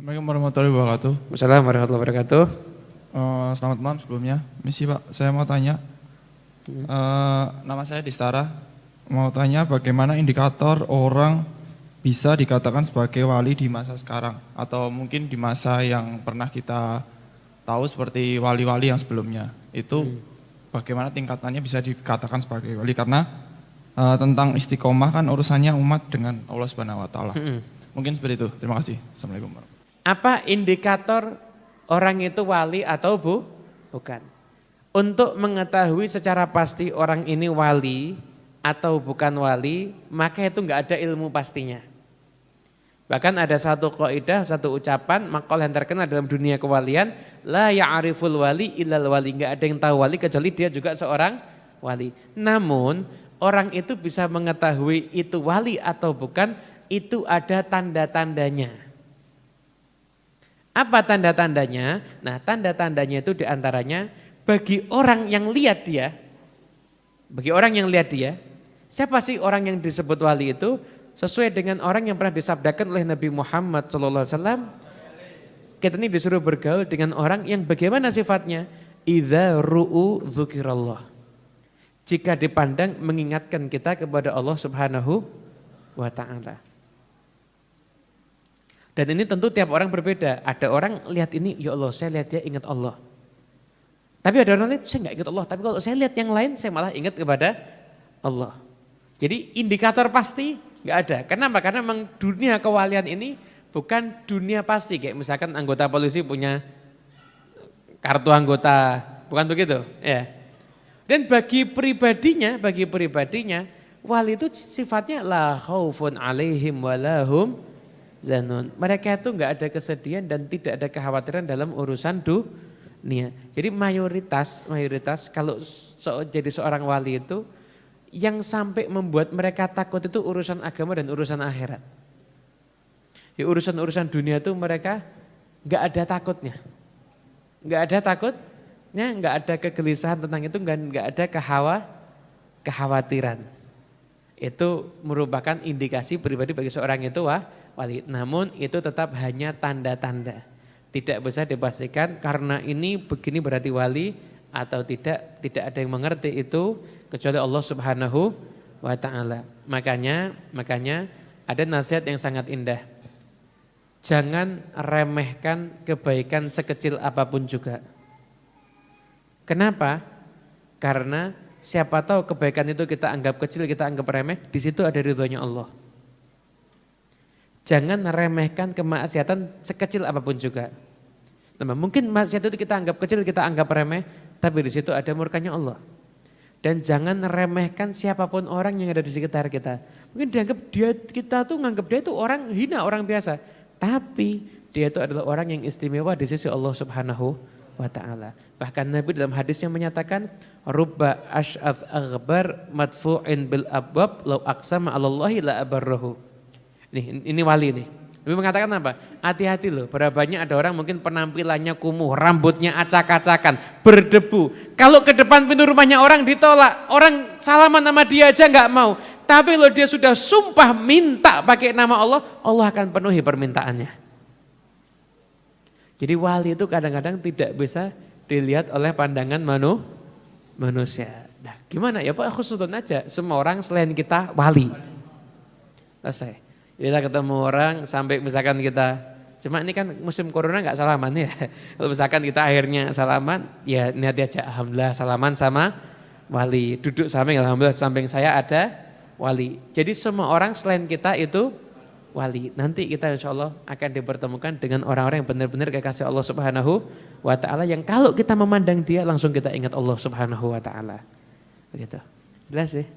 Assalamualaikum warahmatullahi wabarakatuh. Wassalamualaikum warahmatullahi wabarakatuh. Selamat malam sebelumnya. Misi Pak, saya mau tanya. Nama saya Distara. Mau tanya bagaimana indikator orang bisa dikatakan sebagai wali di masa sekarang atau mungkin di masa yang pernah kita tahu seperti wali-wali yang sebelumnya. Itu bagaimana tingkatannya bisa dikatakan sebagai wali karena tentang istiqomah kan urusannya umat dengan Allah Subhanahu wa taala. Mungkin seperti itu. Terima kasih. Assalamualaikum warahmatullahi wabarakatuh. Apa indikator orang itu wali atau bukan? Untuk mengetahui secara pasti orang ini wali atau bukan wali, maka itu enggak ada ilmu pastinya. Bahkan ada satu kaidah, satu ucapan, maqalah yang terkenal dalam dunia kewalian, la ya'riful wali illal wali, enggak ada yang tahu wali kecuali dia juga seorang wali. Namun, orang itu bisa mengetahui itu wali atau bukan, itu ada tanda-tandanya. Apa tanda-tandanya? Nah, tanda-tandanya itu diantaranya bagi orang yang lihat dia, siapa sih orang yang disebut wali itu? Sesuai dengan orang yang pernah disabdakan oleh Nabi Muhammad SAW, kita ini disuruh bergaul dengan orang yang bagaimana sifatnya? Idza ru'u dzukirallah. Jika dipandang mengingatkan kita kepada Allah Subhanahu wa ta'ala. Dan ini tentu tiap orang berbeda. Ada orang lihat ini, ya Allah saya lihat dia ingat Allah. Tapi ada orang lain, saya enggak ingat Allah. Tapi kalau saya lihat yang lain, saya malah ingat kepada Allah. Jadi indikator pasti enggak ada. Kenapa? Karena memang dunia kewalian ini bukan dunia pasti. Kayak misalkan anggota polisi punya kartu anggota, bukan begitu? Ya. Dan bagi pribadinya, wali itu sifatnya la khaufun alaihim walahum zanun. Mereka itu enggak ada kesedihan dan tidak ada kekhawatiran dalam urusan dunia. Jadi mayoritas kalau jadi seorang wali itu yang sampai membuat mereka takut itu urusan agama dan urusan akhirat. Di urusan-urusan dunia itu mereka enggak ada takutnya. Enggak ada kegelisahan tentang itu, enggak ada kekhawatiran. Itu merupakan indikasi pribadi bagi seorang itu wali. Namun itu tetap hanya tanda-tanda. Tidak bisa dipastikan karena ini begini berarti wali atau tidak ada yang mengerti itu kecuali Allah Subhanahu wa ta'ala. Makanya ada nasihat yang sangat indah. Jangan remehkan kebaikan sekecil apapun juga. Kenapa? Karena siapa tahu kebaikan itu kita anggap kecil, kita anggap remeh, di situ ada ridhonya Allah. Jangan remehkan kemaksiatan sekecil apapun juga. Mungkin maksiat itu kita anggap kecil, kita anggap remeh, tapi di situ ada murkanya Allah. Dan jangan remehkan siapapun orang yang ada di sekitar kita. Mungkin dianggap kita tuh nganggap dia itu orang hina, orang biasa. Tapi dia itu adalah orang yang istimewa di sisi Allah Subhanahu wa ta'ala. Bahkan Nabi dalam hadisnya menyatakan, rubba ash'ath aghbar madfu'in bil abwab law aqsama 'alallahi la abarrahu. Ini wali nih. Nabi mengatakan apa? Hati-hati loh, berapa banyak ada orang mungkin penampilannya kumuh, rambutnya acak-acakan, berdebu. Kalau ke depan pintu rumahnya orang ditolak, orang salaman sama dia aja nggak mau. Tapi kalau dia sudah sumpah minta pakai nama Allah, Allah akan penuhi permintaannya. Jadi wali itu kadang-kadang tidak bisa dilihat oleh pandangan manusia. Nah, gimana ya Pak, khusnudon aja, semua orang selain kita wali. Selesai. Kita ketemu orang sampai misalkan kita, cuma ini kan musim corona nggak salaman ya. Kalau misalkan kita akhirnya salaman, ya niat aja, alhamdulillah salaman sama wali. Duduk samping, alhamdulillah samping saya ada wali. Jadi semua orang selain kita itu wali. Nanti kita insya Allah akan dipertemukan dengan orang-orang yang benar-benar kekasih Allah Subhanahu wa ta'ala. Yang kalau kita memandang dia langsung kita ingat Allah Subhanahu wa ta'ala. Begitu. Jelas sih?